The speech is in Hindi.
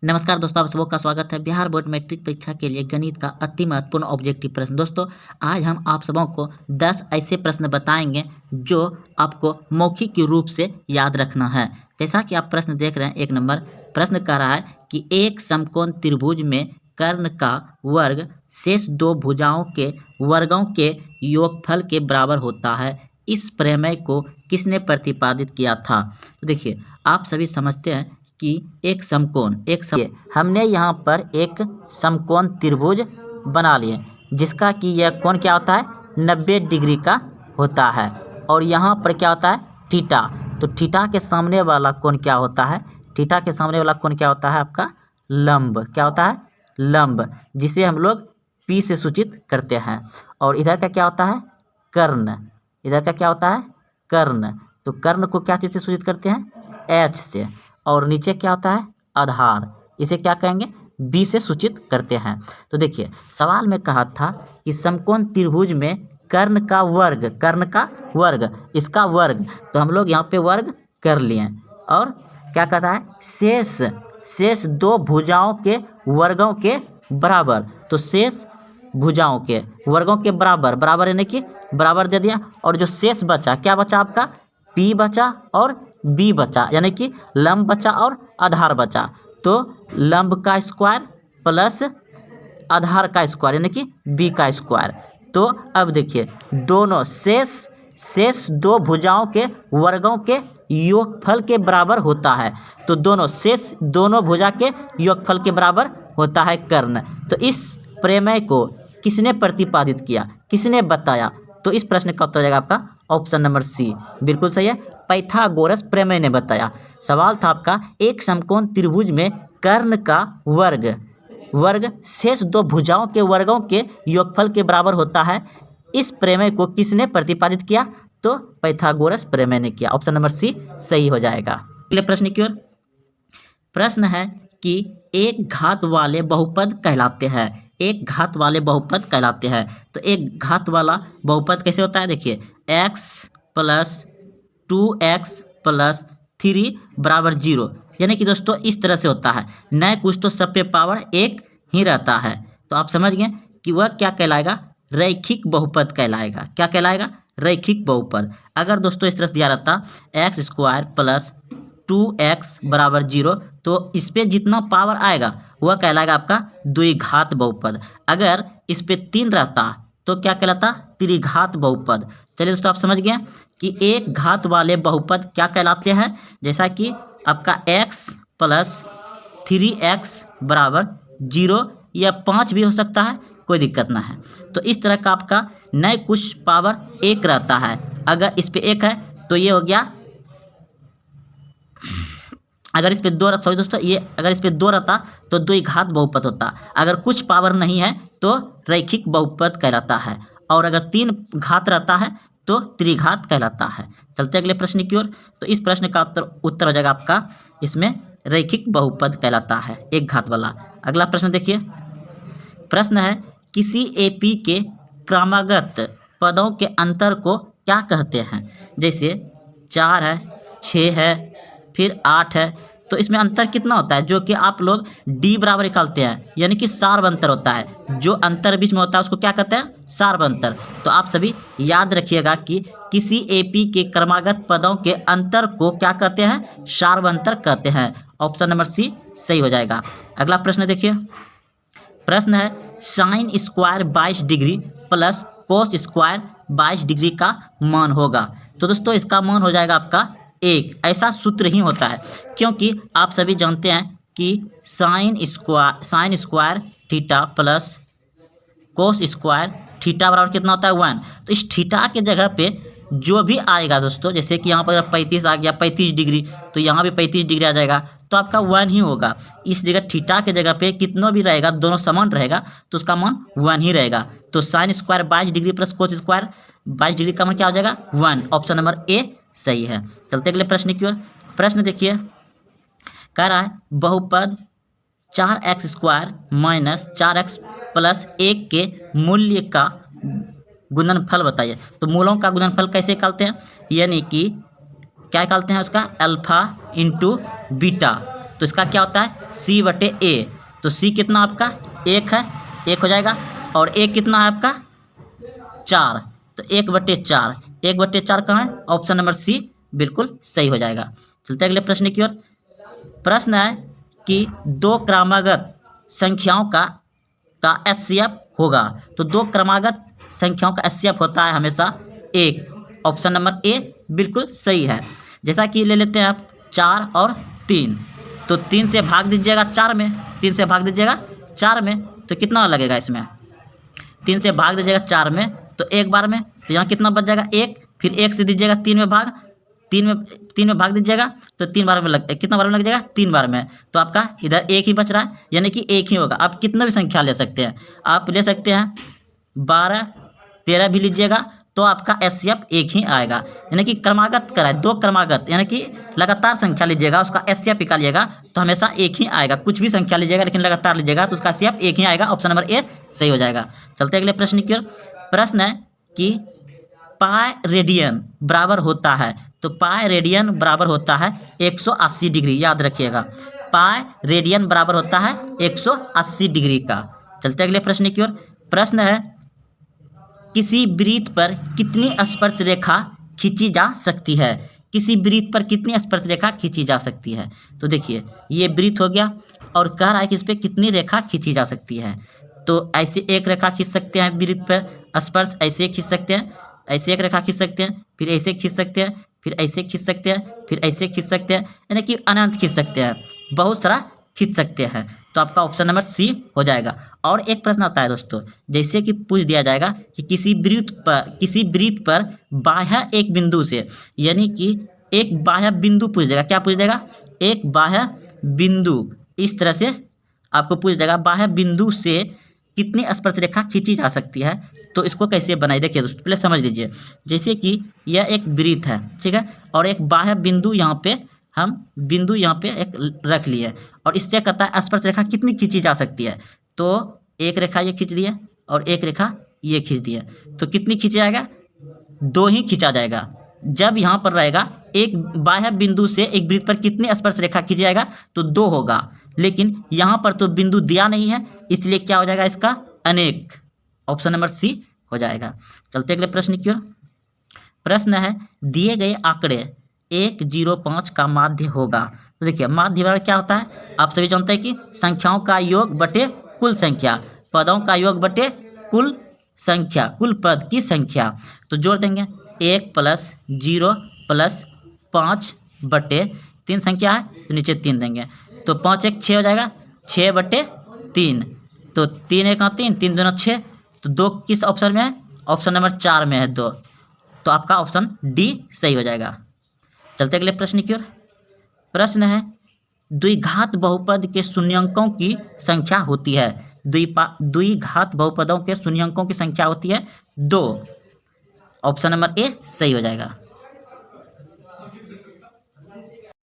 नमस्कार दोस्तों, आप सबों का स्वागत है बिहार बोर्ड मैट्रिक परीक्षा के लिए गणित का अति महत्वपूर्ण ऑब्जेक्टिव प्रश्न। दोस्तों, आज हम आप सबों को 10 ऐसे प्रश्न बताएंगे जो आपको मौखिक के रूप से याद रखना है। जैसा कि आप प्रश्न देख रहे हैं, 1 नंबर प्रश्न कह रहा है कि एक समकोण त्रिभुज में कर्ण का वर्ग शेष दो भुजाओं के वर्गों के योगफल के बराबर होता है। इस प्रमेय को किसने प्रतिपादित किया था? तो देखिए, आप सभी समझते हैं कि हमने यहाँ पर एक समकोण त्रिभुज बना लिए, जिसका कि यह कोण क्या होता है, 90 डिग्री का होता है। और यहाँ पर क्या होता है, थीटा। तो थीटा के सामने वाला कोण क्या होता है? थीटा के सामने वाला कोण क्या होता है? आपका लंब। क्या होता है? लंब, जिसे हम लोग P से सूचित करते हैं। और इधर का क्या होता है? कर्ण। इधर का क्या होता है? कर्ण। तो कर्ण को क्या चीज़ से सूचित करते हैं? H से। और नीचे क्या होता है? आधार। इसे क्या कहेंगे? B से सूचित करते हैं। तो देखिए, सवाल में कहा था कि समकोण त्रिभुज में कर्ण का वर्ग, इसका वर्ग, तो हम लोग यहाँ पे वर्ग कर लिए। और क्या कहता है? शेष दो भुजाओं के वर्गों के बराबर। तो शेष भुजाओं के वर्गों के बराबर यानी कि बराबर दे दिया। और जो शेष बचा, क्या बचा आपका? P बचा और B बचा, यानी कि लंब बचा और आधार बचा। तो लंब का स्क्वायर प्लस आधार का स्क्वायर यानी कि B का स्क्वायर। तो अब देखिए, दोनों शेष दो भुजाओं के वर्गों के योगफल के बराबर होता है। तो दोनों भुजा के योगफल के बराबर होता है कर्ण। तो इस प्रमेय को किसने प्रतिपादित किया, किसने बताया? तो इस प्रश्न का उत्तर हो जाएगा आपका ऑप्शन नंबर सी। बिल्कुल सही है, पाइथागोरस प्रमेय ने बताया। सवाल था आपका, एक समकोण त्रिभुज में कर्ण का वर्ग शेष दो भुजाओं के वर्गों के योगफल के बराबर होता है। इस प्रमेय को किसने प्रतिपादित किया? तो पाइथागोरस प्रमेय ने किया। ऑप्शन नंबर सी सही हो जाएगा। अगले प्रश्न की ओर। प्रश्न है कि एक घात वाले बहुपद कहलाते हैं। एक घात वाले बहुपद कहलाते हैं। तो एक घात वाला बहुपद कैसे होता है? देखिए, x + 2x + 3 = 0, यानी कि दोस्तों इस तरह से होता है। न कुछ तो सब पे पावर एक ही रहता है। तो आप समझ गए कि वह क्या कहलाएगा? रैखिक बहुपद कहलाएगा। क्या कहलाएगा? रैखिक बहुपद। अगर दोस्तों इस तरह दिया रहता x² + 2x = 0, तो इस पे जितना पावर आएगा वह कहलाएगा आपका द्विघात बहुपद। अगर इस पे 3 रहता तो क्या कहलाता? त्रिघात बहुपद। चलिए दोस्तों, आप समझ गए कि एक घात वाले बहुपद क्या कहलाते हैं। जैसा कि आपका x + 3x = 0 या 5 भी हो सकता है, कोई दिक्कत ना है। तो इस तरह का आपका न कुछ पावर एक रहता है। अगर इस पे 1 है तो ये हो गया, अगर इस पे 2 रहता, सॉरी दोस्तों, ये अगर इस पे 2 रहता तो द्विघात बहुपद होता। अगर कुछ पावर नहीं है तो रैखिक बहुपद कहलाता है। और अगर 3 घात रहता है तो त्रिघात कहलाता है। चलते अगले प्रश्न की ओर। तो इस प्रश्न का उत्तर हो जाएगा आपका, इसमें रैखिक बहुपद कहलाता है, एक घात वाला। अगला प्रश्न देखिए। प्रश्न है, किसी AP के क्रमागत पदों के अंतर को क्या कहते हैं? जैसे 4 है, 6 है, फिर 8 है। तो इसमें अंतर कितना होता है? जो कि आप लोग D बराबर निकालते हैं, यानी कि सार्व अंतर होता है। जो अंतर बीच में होता है उसको क्या कहते हैं? सार्व अंतर। तो आप सभी याद रखिएगा कि किसी AP के क्रमागत पदों के अंतर को क्या कहते हैं? सार्व अंतर कहते हैं। ऑप्शन नंबर सी सही हो जाएगा। अगला प्रश्न देखिए। प्रश्न है, sin² 22 डिग्री + cos² 22 डिग्री का मान होगा। तो दोस्तों इसका मान हो जाएगा आपका 1। ऐसा सूत्र ही होता है, क्योंकि आप सभी जानते हैं कि sin² थीटा + cos² थीटा बराबर कितना होता है? 1। तो इस थीटा के जगह पे जो भी आएगा दोस्तों, जैसे कि यहाँ पर 35 आ गया, 35 डिग्री, तो यहाँ भी 35 डिग्री आ जाएगा, तो आपका 1 ही होगा। इस जगह थीटा के जगह पे कितना भी रहेगा, दोनों समान रहेगा, तो उसका मान 1 ही रहेगा। तो sin² 22 डिग्री + cos² 22 डिग्री का मान क्या हो जाएगा? 1। ऑप्शन नंबर ए सही है। चलते अगले प्रश्न की ओर। प्रश्न देखिए, कह रहा है बहुपद 4x² - 4x + 1 के मूल्य का गुणनफल बताइए। तो मूलों का गुणनफल कैसे निकालते हैं? यानी कि क्या निकालते हैं उसका? Alpha × beta. तो इसका क्या होता है C/A। तो C कितना आपका 1 है, 1 हो जाएगा, और A कितना है आपका 4, तो 1/4, 1/4 कहाँ है, ऑप्शन नंबर C बिल्कुल सही हो जाएगा। चलते हैं अगले प्रश्न की ओर। प्रश्न है कि दो क्रमागत संख्याओं का HCF होगा। तो दो क्रमागत संख्याओं का HCF होता है हमेशा 1, ऑप्शन नंबर A बिल्कुल सही है। जैसा कि ले लेते हैं आप 4 और 3, तो 3 से भाग दीजिएगा 4 में, 3 से भाग दीजिएगा 4 में, तो कितना लगेगा इसमें, 3 से भाग दीजिएगा 4 में तो एक बार में, तो यहाँ कितना बच जाएगा 1, फिर 1 से दीजिएगा 3 में भाग, 3 में भाग दीजिएगा तो 3 बार में कितना बार में लग जाएगा 3 बार में, तो आपका इधर 1 ही बच रहा है, यानी कि 1 ही होगा। आप कितना भी संख्या ले सकते हैं, आप ले सकते हैं 12, 13 भी लीजिएगा तो आपका HCF 1 ही आएगा। यानी कि क्रमागत करा है, दो क्रमागत यानी कि लगातार संख्या लीजिएगा, उसका HCF निकालिएगा तो हमेशा 1 ही आएगा। कुछ भी संख्या लीजिएगा लेकिन लगातार लीजिएगा तो उसका HCF 1 ही आएगा, ऑप्शन नंबर A सही हो जाएगा। चलते अगले प्रश्न की ओर। प्रश्न है कि पाई रेडियन बराबर होता है, तो पाई रेडियन बराबर होता है 180 डिग्री, याद रखिएगा, पाई रेडियन बराबर होता है 180 डिग्री का। चलते अगले प्रश्न की ओर। प्रश्न है किसी वृत्त पर कितनी स्पर्श रेखा खींची जा सकती है, किसी वृत्त पर कितनी स्पर्श रेखा खींची जा सकती है। तो देखिए ये वृत्त हो गया और कह रहा है कि इस पर कितनी रेखा खींची जा सकती है। तो ऐसे एक रेखा खींच सकते हैं वृत्त पर स्पर्श, ऐसे खींच सकते हैं, ऐसे एक रेखा खींच सकते हैं, फिर ऐसे खींच सकते हैं, फिर ऐसे खींच सकते हैं, फिर ऐसे खींच सकते हैं, यानी कि अनंत खींच सकते हैं, बहुत सारा खींच सकते हैं। तो आपका ऑप्शन नंबर C हो जाएगा। और एक प्रश्न आता है दोस्तों, जैसे कि पूछ दिया जाएगा कि किसी वृत्त पर बाह्य एक बिंदु से, यानी कि एक बाह्य बिंदु पूछ देगा, क्या पूछ देगा, एक बाह्य बिंदु, इस तरह से आपको पूछ देगा बाह्य बिंदु से कितनी स्पर्श रेखा खींची जा सकती है। तो इसको कैसे बनाए देखिए दोस्तों, पहले समझ लीजिए। जैसे कि यह एक वृत्त है, ठीक है, और एक बाह्य बिंदु यहाँ पे हम बिंदु यहाँ पे एक रख लिए और इससे कहता है स्पर्श रेखा कितनी खींची जा सकती है। तो एक रेखा ये खींच दिए और एक रेखा ये खींच दिए, तो कितनी खींचा जाएगा, 2 ही खींचा जाएगा। जब यहाँ पर रहेगा एक बाह्य बिंदु से एक वृत्त पर कितनी स्पर्श रेखा खींचा जाएगा, तो 2 होगा, लेकिन यहाँ पर तो बिंदु दिया नहीं है, इसलिए क्या हो जाएगा इसका अनेक, ऑप्शन नंबर C हो जाएगा। चलते अगले प्रश्न की ओर। प्रश्न है दिए गए आंकड़े 105 का माध्य होगा। तो देखिए माध्य बराबर क्या होता है, आप सभी जानते हैं कि संख्याओं का योग बटे कुल संख्या, पदों का योग बटे कुल संख्या, कुल पद की संख्या। तो जोड़ देंगे 1 + 0 + 5 बटे 3 संख्या है तो नीचे 3 देंगे, तो 5 1 6 हो जाएगा, 6/3, तो 3 1 3, 3 2 6, तो 2 किस ऑप्शन में है, ऑप्शन नंबर 4 में है 2, तो आपका ऑप्शन D सही हो जाएगा। चलते अगले प्रश्न की ओर। प्रश्न है द्विघात बहुपद के शून्यंकों की संख्या होती है, द्विघात बहुपदों के शून्यंकों की संख्या होती है 2, ऑप्शन नंबर A सही हो जाएगा।